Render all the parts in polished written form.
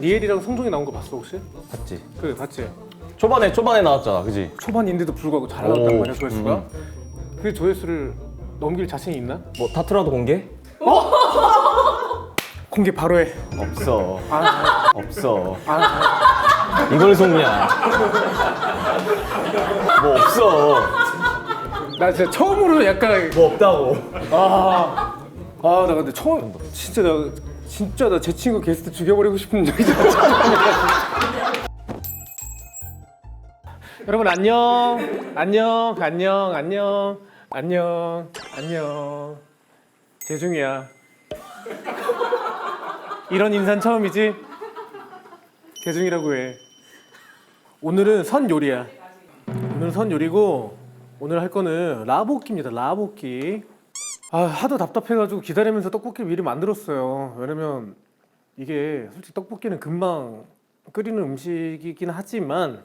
리엘이랑 성종이 나온 거 봤어 혹시? 봤지? 그래 봤지? 초반에 나왔잖아, 그지? 초반인데도 불구하고 잘 나왔단 말이야 조회수가. 그 조회수를 넘길 자신이 있나? 뭐 타투라도 공개? 공개 바로 해. 없어. 아, 없어. 아, 이걸 속냐? 뭐 없어. 나 진짜 처음으로 약간 뭐 없다고. 나 근데 처음 진짜 나 제 친구 게스트 죽여버리고 싶은 적이 있어. 여러분 안녕. 재중이야. 이런 인사는 처음이지? 재중이라고 해. 오늘은 선 요리야. 오늘은 선 요리고 오늘 할 거는 라볶이입니다. 라볶이. 하도 답답해가지고 기다리면서 떡볶이를 미리 만들었어요. 왜냐면 이게 솔직히 떡볶이는 금방 끓이는 음식이긴 하지만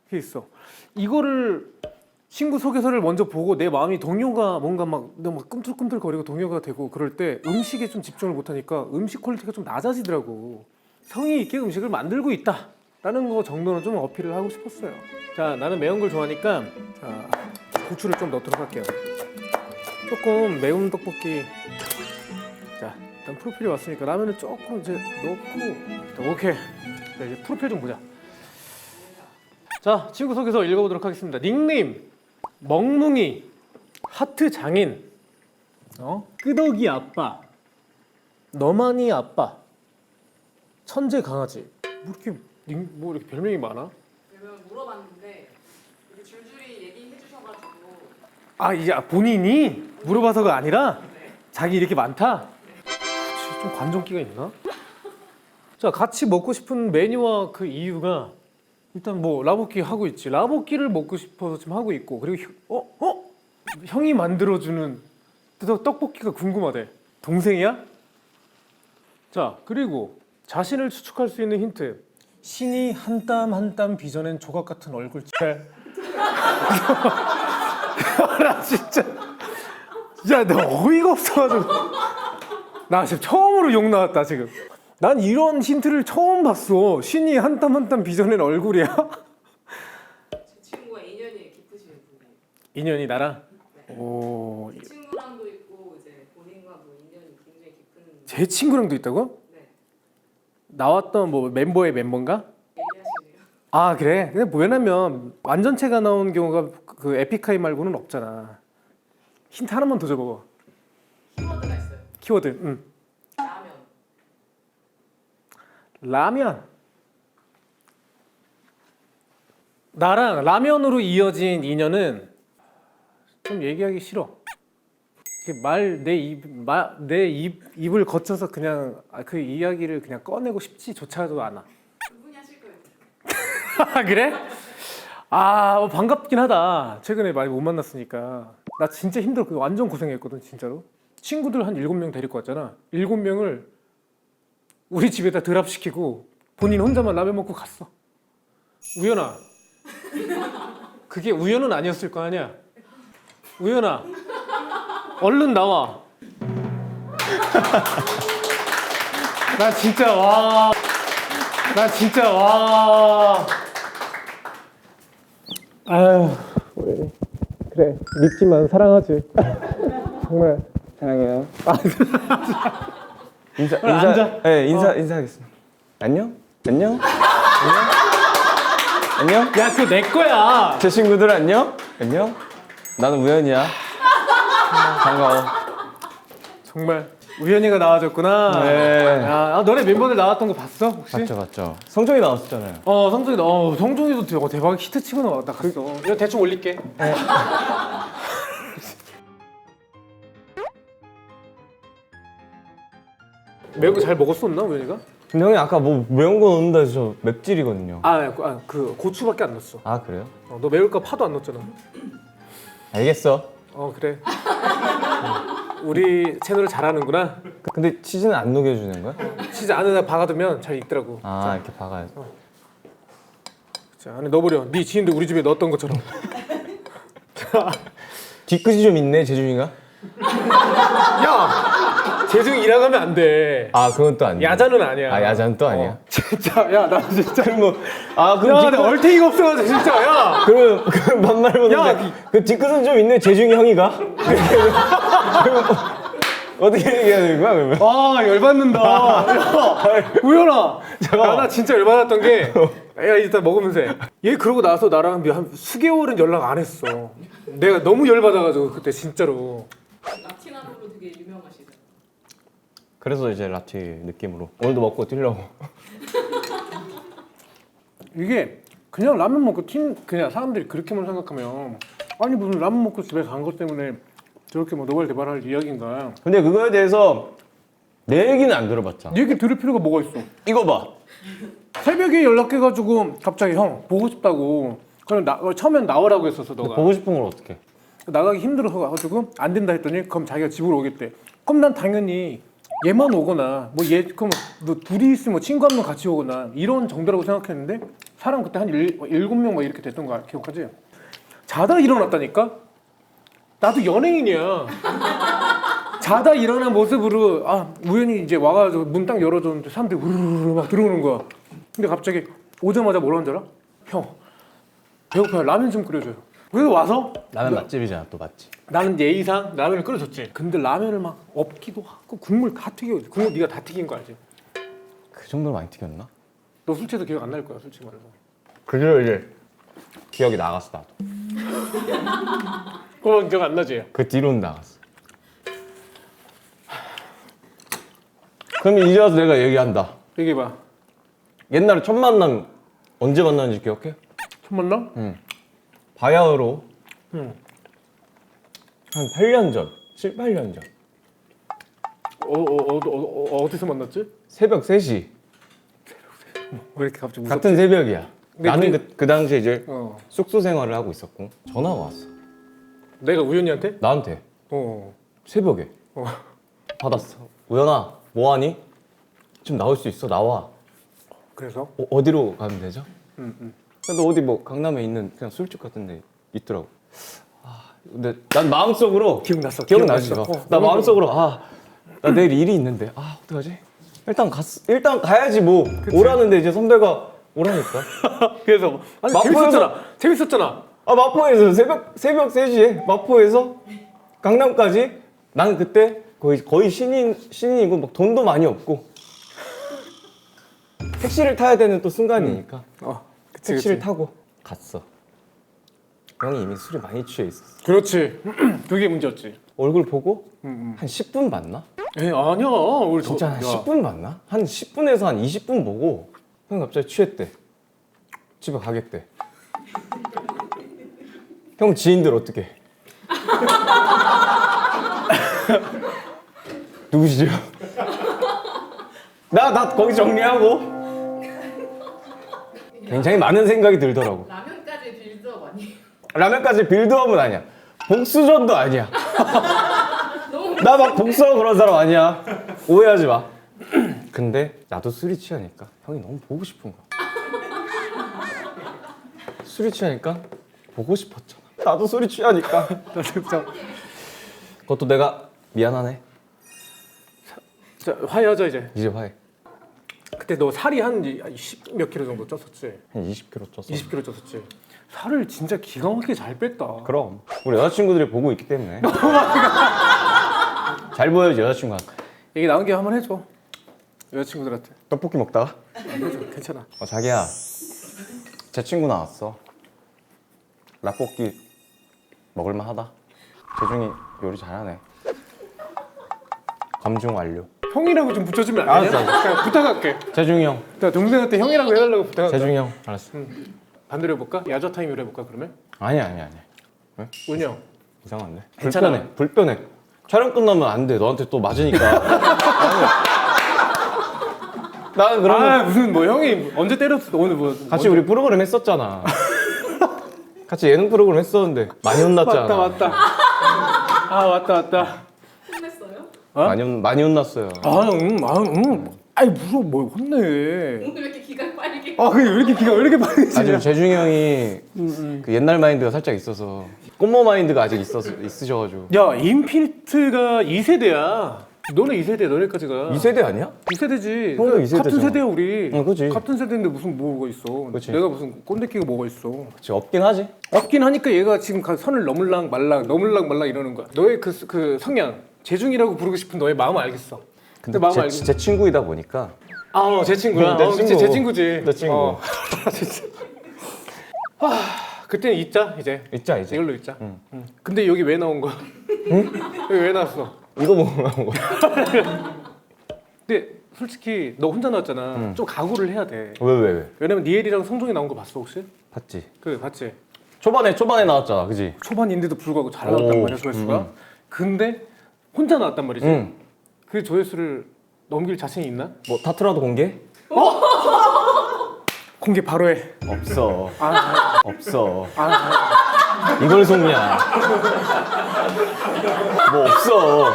그게 있어. 이거를 친구 소개서를 먼저 보고 내 마음이 동요가 뭔가 막 꿈틀꿈틀거리고 동요가 되고 그럴 때 음식에 좀 집중을 못하니까 음식 퀄리티가 좀 낮아지더라고. 성의 있게 음식을 만들고 있다 라는 거 정도는 좀 어필을 하고 싶었어요. 자, 나는 매운 걸 좋아하니까 고추를 좀 넣도록 할게요. 조금 매운 떡볶이. 자, 일단 프로필이 왔으니까 라면을 조금 이제 넣고. 오케이. 자, 이제 프로필 좀 보자. 자, 친구 소개서 읽어보도록 하겠습니다. 닉네임 멍뭉이, 하트 장인, 끄덕이 아빠, 너만이 아빠, 천재 강아지. 뭐 이렇게 별명이 많아? 그러면 물어봤는데 이렇게 줄줄이 얘기해 주셔가지고. 이제 본인이 물어봐서가 아니라 자기 이렇게 많다? 그치, 좀 관종기가 있나? 자, 같이 먹고 싶은 메뉴와 그 이유가 일단 뭐 라볶이 하고 있지. 라볶이를 먹고 싶어서 지금 하고 있고, 그리고 형이 만들어주는 떡볶이가 궁금하대. 동생이야? 자, 그리고 자신을 추측할 수 있는 힌트. 신이 한 땀 한 땀 빚어낸 조각 같은 얼굴. 나 진짜 나 어이가 없어가지고 나 지금 처음으로 욕 나왔다 지금. 난 이런 힌트를 처음 봤어. 신이 한 땀 한 땀 빚어낸 얼굴이야? 제 친구가 인연이 깊으신 분이에요. 인연이 나랑? 네. 오, 제 친구랑도 있고 이제 본인과도 인연이 굉장히 깊은. 제 친구랑도 있다고? 네. 나왔던 뭐 멤버의 멤버인가? 얘기하시네요. 그래? 근데 왜냐면 완전체가 나온 경우가 그 에픽하이 말고는 없잖아. 힌트 하나만 더 줘봐봐. 키워드가 있어요. 키워드. 라면. 라면. 나랑 라면으로 이어진 인연은 좀 얘기하기 싫어. 내 입을 거쳐서 그냥 그 이야기를 그냥 꺼내고 싶지조차도 않아. 그분이 하실 거예요. 그래? 반갑긴 하다. 최근에 많이 못 만났으니까. 나 진짜 힘들었거든. 완전 고생했거든 진짜로. 친구들 한 7명 데리고 왔잖아. 7명을 우리 집에다 드랍시키고 본인 혼자만 라면 먹고 갔어. 우연아, 그게 우연은 아니었을 거 아니야. 우연아, 얼른 나와. 나 진짜 와. 아유, 그래, 믿지만 사랑하지. 정말 사랑해요. 앉아. 네, 인사하겠습니다. 안녕? 안녕? 야, 그거 내 거야. 제 친구들 안녕? 안녕? 나는 우연이야. 반가워. 정말 우연이가 나와줬구나. 네. 너네 멤버들 나왔던 거 봤어 혹시? 봤죠. 성종이 나왔었잖아요. 성종이도 대박 히트 치고 나갔어. 이거 대충 올릴게. 매운 거 잘 먹었었나 우연이가? 근데 형이 아까 뭐 매운 거 넣는다 해서 저 맵찔이거든요. 그 고추밖에 안 넣었어. 그래요? 너 매울까 파도 안 넣었잖아. 알겠어. 그래. 우리 채널을 잘하는구나. 근데 치즈는 안 녹여주는 거야? 치즈 안에다 박아두면 잘 익더라고. 이렇게 박아야지. 자, 안에 넣어버려. 네 지인들 우리 집에 넣었던 것처럼. 뒤끝이 좀 있네, 재준이가. 야! 재중이 일하고 하면 안 돼. 아 그건 또 아니야. 야자는 아니야. 아 야자는 또 아니야. 진짜 야 나 진짜 그럼 아 야, 나 얼탱이가 없어가지고 진짜 야. 그러면 그 반말 야, 보는데 그 뒤끝은 좀 있네. 재중이 형이가. 그러면 어떻게 얘기해야 되는 거야 그러면? 아 열받는다. 야, 우연아. 나 진짜 열받았던 게, 야 일단 먹으면서 해. 얘 그러고 나서 나랑 한 수개월은 연락 안 했어. 내가 너무 열받아가지고 그때 진짜로. 라티나로로 되게 유명하시죠. 그래서 이제 라티 느낌으로 오늘도 먹고 뛰려고. 이게 그냥 라면 먹고 그냥 사람들이 그렇게만 생각하면 아니 무슨 라면 먹고 집에 간 것 때문에 저렇게 뭐 노발대발할 이야기인가. 근데 그거에 대해서 내 얘기는 안 들어봤잖아. 네 얘기 들을 필요가 뭐가 있어. 이거 봐. 새벽에 연락해가지고 갑자기 형 보고 싶다고. 그럼 처음엔 나오라고 했었어 너가. 보고 싶은 걸 어떻게? 나가기 힘들어서 가지고 안 된다 했더니 그럼 자기가 집으로 오겠대. 그럼 난 당연히 얘만 오거나 뭐 얘 그럼 너 둘이 있으면 뭐 친구 한 명 같이 오거나 이런 정도라고 생각했는데 사람 그때 한 7명 막 이렇게 됐던 거 기억하지? 자다 일어났다니까? 나도 연예인이야. 자다 일어난 모습으로 우연히 이제 와가지고 문 딱 열어줬는데 사람들이 우르르 막 들어오는 거야. 근데 갑자기 오자마자 뭐라는 줄 알아? 형 배고파요. 라면 좀 끓여줘요. 그래서 와서 라면 맛집이잖아 또 맛집. 나는 예의상 라면을 끓여줬지. 근데 라면을 막 없기도 하고 국물 다 튀겨. 국물 네가 다 튀긴 거 알지? 그 정도로 많이 튀겼나? 너 술 취해서 기억 안 날 거야 솔직히 말해서. 그대로 이제 기억이 나갔어 나도. 그건 기억 안 나지? 그 뒤로는 나갔어. 그럼 이제 와서 내가 얘기한다. 얘기해봐. 옛날에 첫 만남 언제 만났는지 기억해? 첫 만남? 응. 바야흐로 응. 한 8년 전, 7, 8년 전. 어디서 만났지? 새벽 3시. 왜 이렇게 갑자기 무섭지? 같은 새벽이야. 근데 나는 우리- 그 당시에 이제 어. 숙소 생활을 하고 있었고 전화가 왔어. 내가 우연이한테? 나한테 어. 새벽에 어. 받았어. 우연아 뭐하니? 좀 나올 수 있어? 나와. 그래서? 어디로 가면 되죠? 응. 근데 어디 뭐 강남에 있는 그냥 술집 같은 데 있더라고. 근데 난 마음속으로 기억났어. 기억나지? 기억났어. 나 마음속으로 나 내일 일이 있는데 어떡하지? 일단 가야지 뭐. 오라는데 이제 선배가 오라니까. 그래서 아니 재밌었잖아. 마포에서 새벽 3시에 마포에서 강남까지. 나는 그때 거의 신인이고 막 돈도 많이 없고 택시를 타야 되는 또 순간이니까 그치, 택시를 그치. 타고 갔어. 형이 이미 술이 많이 취해 있었어. 그렇지. 그게 문제였지. 얼굴 보고 응. 한 10분 봤나? 아니야. 우리 진짜 한 10분 봤나? 한 10분에서 한 20분 보고 형이 갑자기 취했대. 집에 가겠대. 형 지인들 어떻게? 누구시죠? 나 거기 정리하고 굉장히 많은 생각이 들더라고. 라면까지 빌드업 아니에요? 라면까지 빌드업은 아니야. 복수전도 아니야. 너무 나 막 복수하고 그런 사람 아니야. 오해하지 마. 근데 나도 술이 취하니까 형이 너무 보고 싶은 거야. 술이 취하니까 보고 싶었잖아. 나도 술이 취하니까. 나 진짜. 그것도 내가 미안하네. 자, 화해하자 이제. 이제 화해. 그때 너 살이 한 10 몇 킬로 정도 쪘었지? 한 20kg 쪘어. 20kg 쪘었지? 살을 진짜 기가 막히게 잘 뺐다. 그럼 우리 여자친구들이 보고 있기 때문에 잘 보여야지 여자친구한테. 얘기 나온 김에 한번 해줘. 여자친구들한테. 떡볶이 먹다가 해줘. 괜찮아. 자기야 제 친구 나왔어. 라볶이 먹을만 하다. 재중이 요리 잘하네. 검증 완료. 형이라고 좀 붙여주면 안 되냐? 알았어. 그냥 부탁할게. 재중이 형. 나 동생한테 형이라고 해달라고 부탁할게. 재중이 형. 알았어. 반대로 해볼까? 야자 타임으로 해볼까 그러면? 아니야. 운이 형. 이상한데? 괜찮아. 불편해. 촬영 끝나면 안 돼. 너한테 또 맞으니까. 나는 그러면 무슨 뭐 형이 언제 때렸어? 오늘 뭐 같이 우리 프로그램 했었잖아. 같이 예능 프로그램 했었는데 많이 혼났잖아. 맞다. 맞다. 혼냈어요? 많이 혼났어요. 아니 무슨 뭘 혼내? 오늘 왜 이렇게 기가 빨리게 그게 왜 이렇게 기가 왜 이렇게 아직 빨리지냐? 재중이 형이 그 옛날 마인드가 살짝 있어서 꽃모 마인드가 아직 있으셔가지고. 야 인피니트가 2세대야. 너네 2세대 너네까지가 2세대 아니야? 2세대지. 형도 2세대잖아. 같은 세대야 우리. 그치. 같은 세대인데 무슨 뭐가 있어. 그치. 내가 무슨 꼰대끼가 뭐가 있어. 그치, 없긴 하지. 없긴 하니까 얘가 지금 선을 넘을랑 말랑 이러는 거야. 너의 그 성향 재중이라고 부르고 싶은 너의 마음을 알겠어. 근데 마음 제 친구이다 보니까 제 친구야. 내 그치, 친구. 제 친구지. 내 친구. 진짜. 그때는 잊자 이제. 있자 이제. 이걸로 잊자. 응. 근데 여기 왜 나온 거야? 여기 왜 나왔어? 이거 먹으라고. 근데 솔직히 너 혼자 나왔잖아. 좀 각오를 해야 돼. 왜? 왜냐면 니엘이랑 성종이 나온 거 봤어 혹시? 봤지. 봤지? 초반에 나왔잖아, 그지? 초반인데도 불구하고 잘 나왔단 오, 말이야 조회수가. 근데 혼자 나왔단 말이지. 응. 그 조회수를 넘길 자신이 있나? 뭐 타투라도 공개? 공개 바로 해. 없어. 아, 없어. 이걸 속냐? 뭐 없어.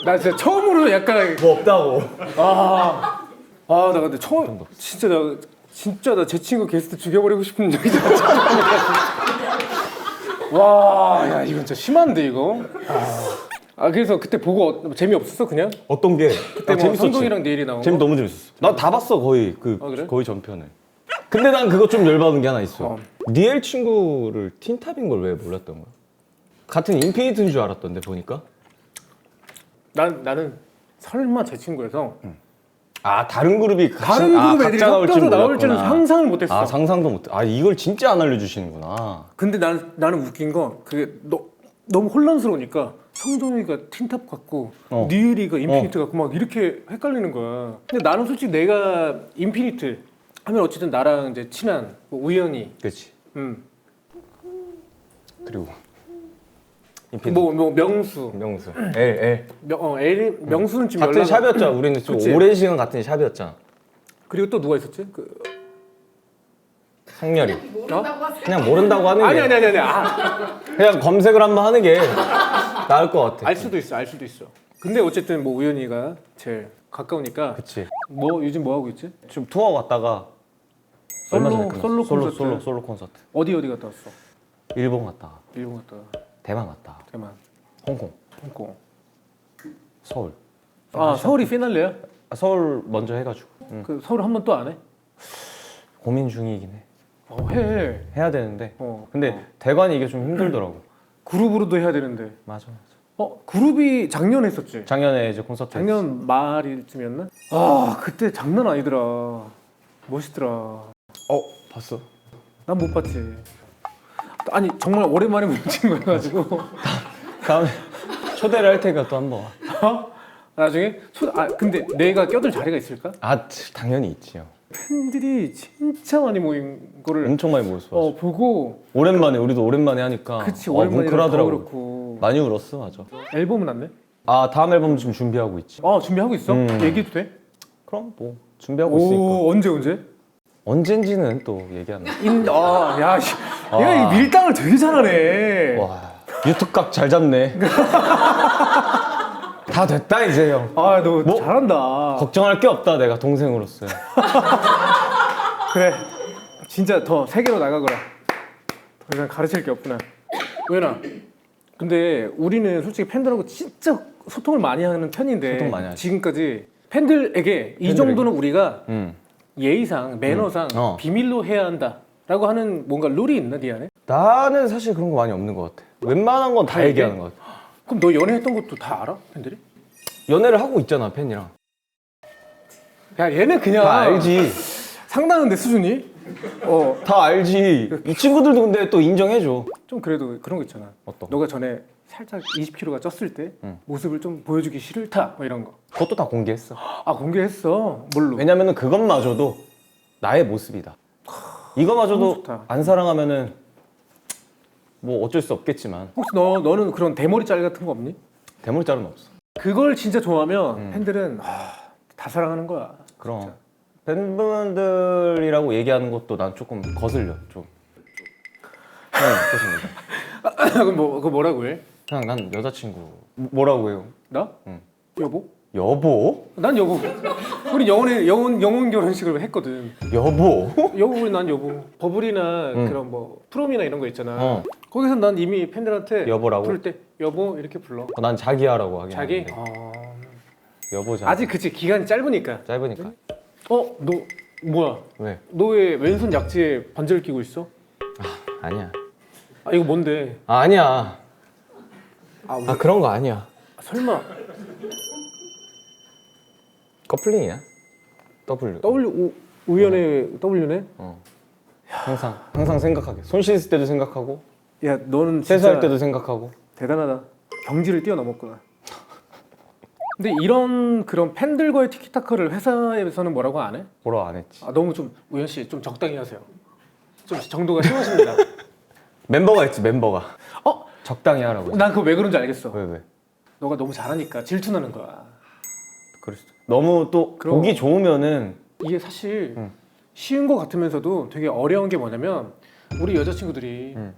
나 진짜 처음으로 약간 뭐 없다고. 나 근데 진짜 나 제 친구 게스트 죽여버리고 싶은 적이 진짜 와, 야 이건 진짜 심한데 이거. 그래서 그때 보고 재미없었어 그냥? 어떤 게? 그때 뭐 성동이랑 내일이 나온 거? 재미 너무 재밌었어. 나 다 봤어 거의 그래? 거의 전편을. 근데 난 그거 좀 열받은 게 하나 있어. 어. 니엘 친구를 틴탑인 걸 왜 몰랐던 거야? 같은 인피니트인 줄 알았던데 보니까. 나는 설마 제 친구여서 다른 그룹이 다른 그룹 애들이 섞여서 나올 줄은 상상을 못했어. 상상도 못. 이걸 진짜 안 알려주시는구나. 근데 나는 웃긴 건 그게 너무 혼란스러우니까 성종이가 틴탑 같고 니엘이가 인피니트 같고 막 이렇게 헷갈리는 거야. 근데 나는 솔직히 내가 인피니트 하면 어쨌든 나랑 이제 친한 뭐 우연히 그렇지. 그리고 뭐 명수 명수, L. 명수는 지금 같은 샵이었잖아. 우리는 좀 그치? 오랜 시간 같은 샵이었잖아. 그리고 또 누가 있었지? 상렬이. 모른다고 하세요. 그냥 모른다고 하는 게. 아니. 그냥 검색을 한번 하는 게 나을 것 같아. 알 수도 있어. 근데 어쨌든 뭐 우연이가 제일 가까우니까. 그치. 뭐 요즘 뭐 하고 있지? 지금 투어 갔다가 얼마 전에 끝났어. 솔로 콘서트. 어디 갔다 왔어? 일본 갔다, 일본 갔다, 대만 갔다, 대만, 홍콩, 서울. 서울이 피날레야? 서울 먼저 해가지고. 그 서울 한 번 또 안 해? 고민 중이긴 해. 해. 해야 되는데. 어. 근데 대관이 이게 좀 힘들더라고. 그룹으로도 해야 되는데. 맞아. 그룹이 작년에 했었지? 작년에 이제 콘서트. 작년 말쯤이었나? 그때 장난 아니더라. 멋있더라. 봤어. 난 못 봤지. 아니 정말 오랜만에 뭉친 거여가지고. 다음에 초대를 할 테니까 또 한번 와. 나중에 근데 내가 껴들 자리가 있을까? 당연히 있지요. 팬들이 진짜 많이 모인 거를 엄청 많이 모였어. 보고. 우리도 오랜만에 하니까. 그치, 오랜만이라 더 뭉클하더라고. 그렇고. 많이 울었어, 맞아. 앨범은 안 내? 다음 앨범 지금 준비하고 있지. 준비하고 있어? 얘기해도 돼? 그럼 뭐 준비하고 있으니까. 언제? 언젠지는 또 얘기 안 해. 얘가 이 밀당을 되게 잘하네. 와, 유튜브각 잘 잡네. 다 됐다 이제 형. 너 뭐? 잘한다. 걱정할 게 없다 내가 동생으로서. 그래, 진짜 더 세계로 나가거라. 더 이상 가르칠 게 없구나. 왜나? 근데 우리는 솔직히 팬들하고 진짜 소통을 많이 하는 편인데 소통 많이 하지. 지금까지 팬들에게 이 정도는 우리가 예의상, 매너상 비밀로 해야 한다라고 하는 뭔가 룰이 있나 네 안에? 나는 사실 그런 거 많이 없는 것 같아. 웬만한 건 다 얘기하는 것 같아. 그럼 너 연애했던 것도 다 알아? 팬들이? 연애를 하고 있잖아 팬이랑. 야 얘는 그냥 다 알지. 상당한데 수준이? 다 알지. 이 친구들도 근데 또 인정해줘. 좀 그래도 그런 거 있잖아. 어떤? 너가 전에 살짝 20kg가 쪘을 때 모습을 좀 보여주기 싫다 뭐 이런 거. 그것도 다 공개했어. 공개했어. 뭘로? 왜냐면은 그것마저도 나의 모습이다. 너무 이거마저도 좋다. 안 사랑하면은 뭐 어쩔 수 없겠지만. 혹시 너는 그런 대머리 짤 같은 거 없니? 대물짤은 없어. 그걸 진짜 좋아하면 팬들은 다 사랑하는 거야. 그럼 진짜. 팬분들이라고 얘기하는 것도 난 조금 거슬려 좀. 어떻습니까? 그거 뭐라고 해? 그냥 난 여자친구 뭐라고 해요? 나? 응. 여보? 여보? 난 여보. 우리 영혼 결혼식을 했거든. 여보? 우리 난 여보. 버블이나 그런 뭐 프롬이나 이런 거 있잖아. 거기서 난 이미 팬들한테 여보라고? 부를 때 여보 이렇게 불러. 난 자기야라고 하긴 자기? 하는데. 여보자. 아직 그치 기간이 짧으니까. 짧으니까. 너 뭐야? 왜? 너 왜 왼손 약지에 반지를 끼고 있어? 아니야. 이거 뭔데? 아니야. 왜? 그런 거 아니야. 설마 커플링이야. W. 우연의 W네? 항상 생각하게. 손 씻을 때도 생각하고, 야 너는 진짜 세수할 때도 생각하고. 대단하다. 경지를 뛰어넘었구나. 근데 이런 그런 팬들과의 티키타카를 회사에서는 뭐라고 안 해? 뭐라 안 했지. 너무 좀 우현 씨 좀 적당히 하세요. 좀 정도가 심하십니다. 멤버가 했지, 멤버가. 적당히 하라고. 난 그거 왜 그런지 알겠어. 왜? 너가 너무 잘하니까 질투나는 거야. 그럴 수도. 너무 또 그럼. 보기 좋으면은 이게 사실 쉬운 것 같으면서도 되게 어려운 게 뭐냐면 우리 여자친구들이 응?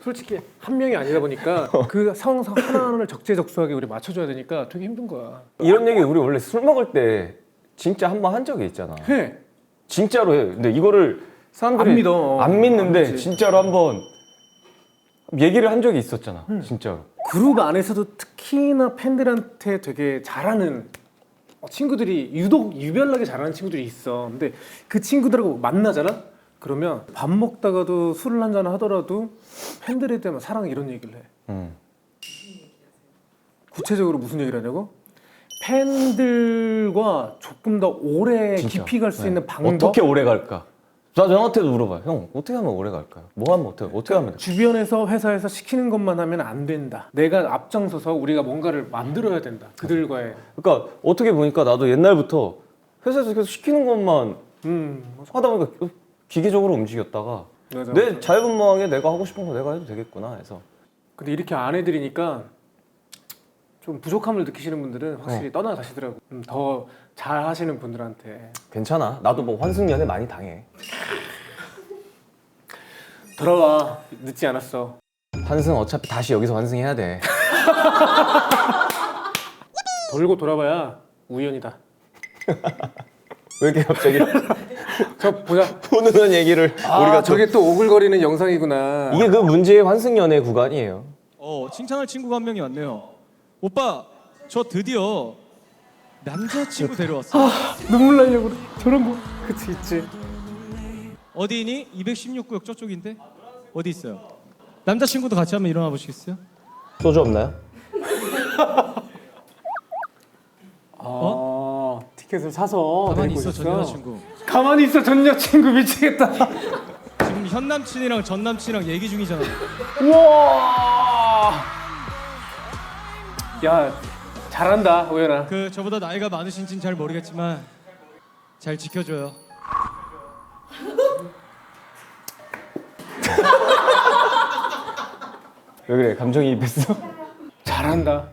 솔직히 한 명이 아니다 보니까 그 상황 하나하나를 적재적소하게 우리 맞춰줘야 되니까 되게 힘든 거야. 이런 얘기 우리 원래 술 먹을 때 진짜 한 번 한 적이 있잖아. 해. 진짜로 해. 근데 이거를 사람들이 안 믿어. 안 믿는데 안 믿지. 진짜로 한번 얘기를 한 적이 있었잖아. 진짜로. 그룹 안에서도 특히나 팬들한테 되게 잘하는 친구들이 유독 유별나게 잘하는 친구들이 있어. 근데 그 친구들하고 만나잖아? 그러면 밥 먹다가도 술을 한잔 하더라도 팬들에 대한 사랑 이런 얘기를 해. 구체적으로 무슨 얘기를 하냐고? 팬들과 조금 더 오래 진짜. 깊이 갈 수 네. 있는 방법? 어떻게 오래 갈까? 나 형한테도 물어봐요. 형 어떻게 하면 오래 갈까요? 뭐 하면 어떻게 하면 돼? 주변에서 회사에서 시키는 것만 하면 안 된다. 내가 앞장서서 우리가 뭔가를 만들어야 된다. 그들과의 그러니까 어떻게 보니까 나도 옛날부터 회사에서 계속 시키는 것만 하다 보니까 기계적으로 움직였다가 맞아. 내 자유분방하게 내가 하고 싶은 거 내가 해도 되겠구나 해서. 근데 이렇게 안 해드리니까 좀 부족함을 느끼시는 분들은 확실히 떠나가시더라고. 더 잘하시는 분들한테 괜찮아. 나도 뭐 환승연애 많이 당해. 돌아와. 늦지 않았어. 환승 어차피 다시 여기서 환승해야 돼. 돌고 돌아봐야 우연이다. 왜 이렇게 갑자기 저 보자. 훈훈한 얘기를 우리가 저게 또 오글거리는 영상이구나. 이게 그 문제의 환승연애 구간이에요. 칭찬할 친구가 한 명이 왔네요. 오빠, 저 드디어 남자친구 데려왔어요. 눈물 나려고 그래. 저런 거. 그치 있지. 어디니? 216구역 저쪽인데? 어디 있어요? 남자친구도 같이 한번 일어나 보시겠어요? 소주 없나요? 티켓을 사서 가만히 데리고 있어, 전 오셨어? 여자친구. 가만히 있어 전 여친구 미치겠다. 지금 현 남친이랑 전 남친이랑 얘기 중이잖아. 우와. 야 잘한다 우연아. 저보다 나이가 많으신지는 잘 모르겠지만 잘 지켜줘요. 왜 그래? 감정이입했어? 잘한다.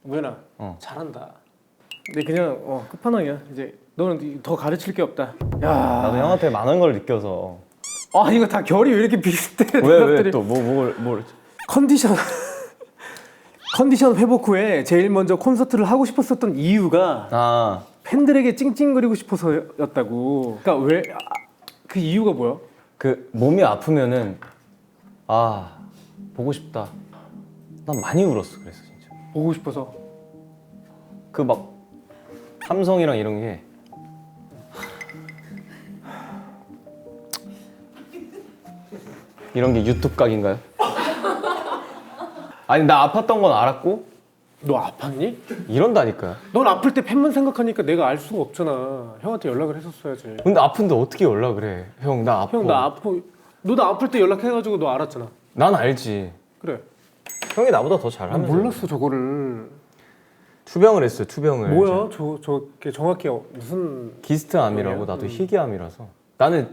우연아 잘한다. 근데 그냥 끝판왕이야. 이제 너는 더 가르칠 게 없다. 야. 나도 형한테 많은 걸 느껴서. 이거 다 결이 왜 이렇게 비슷해? 왜 대답들이. 또 뭘? 컨디션 회복 후에 제일 먼저 콘서트를 하고 싶었었던 이유가 팬들에게 찡찡거리고 싶어서였다고. 그러니까 왜 그 이유가 뭐야? 그 몸이 아프면은 보고 싶다. 난 많이 울었어. 그래서 진짜. 보고 싶어서. 그 막 함성이랑 이런 게 이런 게 유튜브 각인가요? 아니 나 아팠던 건 알았고 너 아팠니? 이런다니까요. 넌 아플 때 팬만 생각하니까 내가 알 수가 없잖아. 형한테 연락을 했었어야지. 근데 아픈데 어떻게 연락을 해? 형 나 아파. 형 나 아파. 너 나 아플 때 연락해가지고 너 알았잖아. 난 알지. 그래. 형이 나보다 더 난 잘하면서. 몰랐어 저거를. 투병을 했어요. 투병을. 뭐야? 저게 정확히 무슨 기스트암이라고. 나도 희귀암이라서.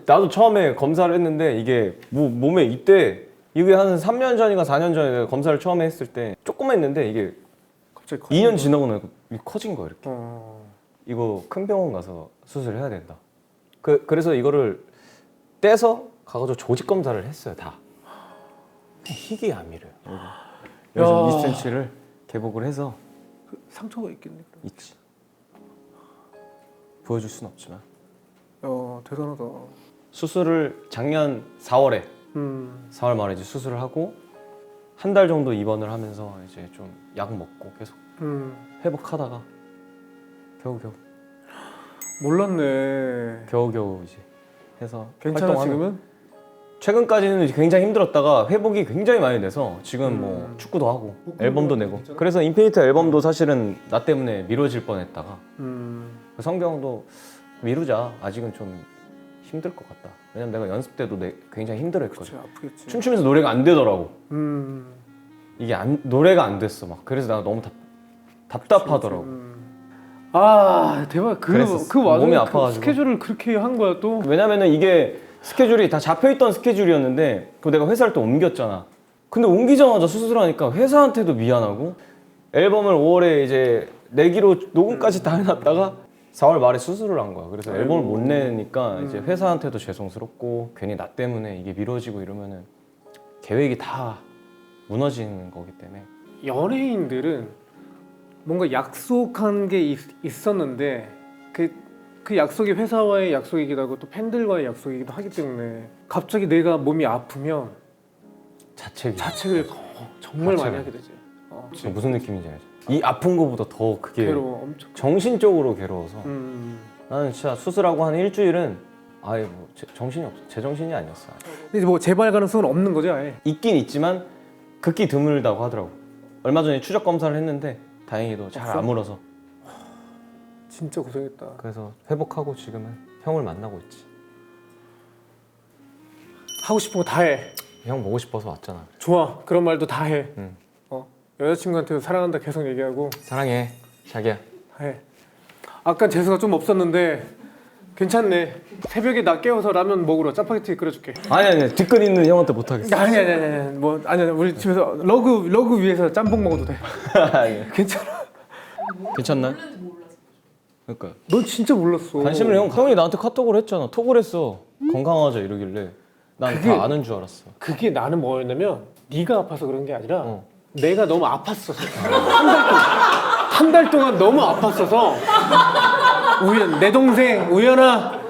나도 처음에 검사를 했는데 이게 몸에 이때 이게 한 3년 전인가 4년 전에 내가 검사를 처음에 했을 때 조금 했는데 이게 갑자기 2년 지나고 나니까 커진 거야 이렇게. 어. 이거 큰 병원 가서 수술해야 된다. 그래서 이거를 떼서 가가지고 조직 검사를 했어요 다. 희귀암이래요. 여기 2cm를 개복을 해서 상처가 있겠네. 있지. 보여줄 순 없지만. 대단하다. 수술을 작년 4월에 4월 말에 이제 수술을 하고 한 달 정도 입원을 하면서 이제 좀 약 먹고 계속 회복하다가 겨우겨우 몰랐네. 겨우겨우 이제 해서 괜찮아 활동하는- 지금은? 최근까지는 굉장히 힘들었다가 회복이 굉장히 많이 돼서 지금 뭐 축구도 하고 앨범도 내고 그래서 인피니트 앨범도 사실은 나 때문에 미뤄질 뻔했다가 성경도 미루자 아직은 좀 힘들 것 같다. 왜냐면 내가 연습 때도 굉장히 힘들어했거든. 그치 아프겠지. 춤추면서 노래가 안 되더라고. 음. 이게 노래가 안 됐어 막. 그래서 내가 너무 답답하더라고. 아 대박. 그랬었어. 그 와중에 몸이 그 아파가지고. 스케줄을 그렇게 한 거야 또. 왜냐면은 이게 스케줄이 다 잡혀있던 스케줄이었는데 그거 내가 회사를 또 옮겼잖아. 근데 옮기자마자 수술하니까 회사한테도 미안하고 앨범을 5월에 이제 내기로 녹음까지 다 해놨다가 4월 말에 수술을 한 거야. 그래서 앨범을 못 내니까 이제 회사한테도 죄송스럽고 괜히 나 때문에 이게 미뤄지고 이러면은 계획이 다 무너지는 거기 때문에 연예인들은 뭔가 약속한 게 있었는데 그 약속이 회사와의 약속이기도 하고 또 팬들과의 약속이기도 하기 때문에 갑자기 내가 몸이 아프면 자책을 정말 많이 자책을. 하게 되지. 무슨 느낌인지 알지? 이 아픈 거보다 더 그게 괴로워 엄청. 정신적으로 괴로워서 음. 나는 진짜 수술하고 한 일주일은 아예 뭐 정신이 없어. 제정신이 아니었어. 근데 뭐 재발 가능성은 없는 거지 아예. 있긴 있지만 극히 드물다고 하더라고. 얼마 전에 추적 검사를 했는데 다행히도 잘 없어? 아물어서 진짜 고생했다. 그래서 회복하고 지금은 형을 만나고 있지. 하고 싶은 거 다 해. 형 보고 싶어서 왔잖아. 좋아. 그런 말도 다 해. 응. 여자친구한테도 사랑한다 계속 얘기하고 사랑해 자기야. 다 해. 아까 재수가 좀 없었는데 괜찮네. 새벽에 나 깨워서 라면 먹으러 짜파게티 끓여줄게. 아니 뒷근 있는 형한테 못하겠어. 아니 뭐 아니 우리 집에서 러그 위에서 짬뽕 먹어도 돼. 아니. 괜찮아. 괜찮나? 모르는지 몰랐어. 그러니까 넌 진짜 몰랐어. 관심을 형이 나한테 카톡을 했잖아. 톡을 했어. 건강하자 이러길래 난 그게- 다 아는 줄 알았어. 그게 나는 뭐였냐면 네가 아파서 그런 게 아니라 어. 내가 너무 아팠었어. 한 달 동안 너무 아팠어서 내 동생 우연아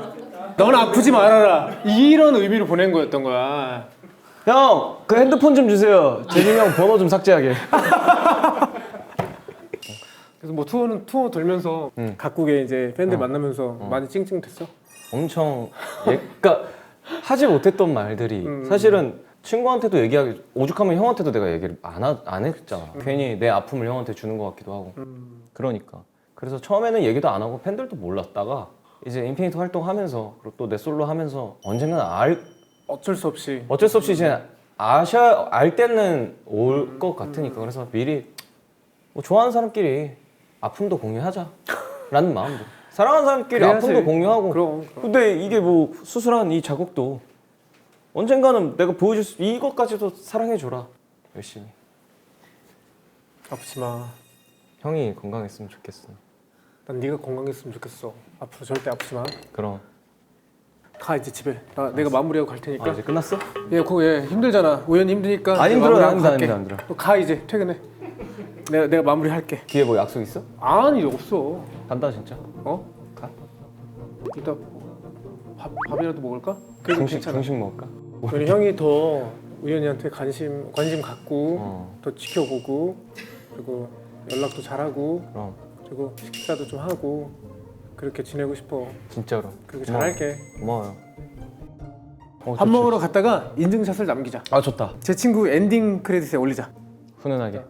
넌 아프지 말아라 이런 의미로 보낸 거였던 거야. 형, 그 핸드폰 좀 주세요. 재진이 형 번호 좀 삭제하게. 그래서 뭐 투어 돌면서 응. 각국에 이제 팬들 만나면서 많이 찡찡댔어. 엄청 그러니까 하지 못했던 말들이 사실은 친구한테도 얘기하기 오죽하면 형한테도 내가 얘기를 안 했잖아. 괜히 내 아픔을 형한테 주는 것 같기도 하고. 그러니까 그래서 처음에는 얘기도 안 하고 팬들도 몰랐다가 이제 인피니트 활동하면서 그리고 또 내 솔로 하면서 언젠가는 어쩔 수 없이 어쩔 수 없이 이제 알 때는 올 것 같으니까 그래서 미리 뭐 좋아하는 사람끼리 아픔도 공유하자라는 마음으로 사랑하는 사람끼리 그래야지. 아픔도 공유하고 그럼. 근데 이게 뭐 수술한 이 자국도 언젠가는 내가 보여줄 수 이것까지도 사랑해줘라 열심히. 아프지 마. 형이 건강했으면 좋겠어. 난 네가 건강했으면 좋겠어. 앞으로 절대 아프지 마. 그럼 가 이제 집에. 내가 마무리하고 갈 테니까. 이제 끝났어? 예, 힘들잖아. 우연히 힘드니까. 안 내가 힘들어, 마무리하고 안 갈게. 힘들어, 안 힘들어. 너가 이제 퇴근해. 내가 마무리할게. 뒤에 뭐 약속 있어? 아니 없어. 간다 진짜. 어? 가? 이따 밥이라도 먹을까? 그래도 괜찮아. 중식 먹을까? 우리 형이 더 우연이한테 관심 갖고 어. 더 지켜보고 그리고 연락도 잘하고 그럼 그리고 식사도 좀 하고 그렇게 지내고 싶어. 진짜로. 그리고 고마워. 잘할게. 고마워요. 밥 좋지. 먹으러 갔다가 인증샷을 남기자. 아 좋다. 제 친구 엔딩 크레딧에 올리자. 훈훈하게.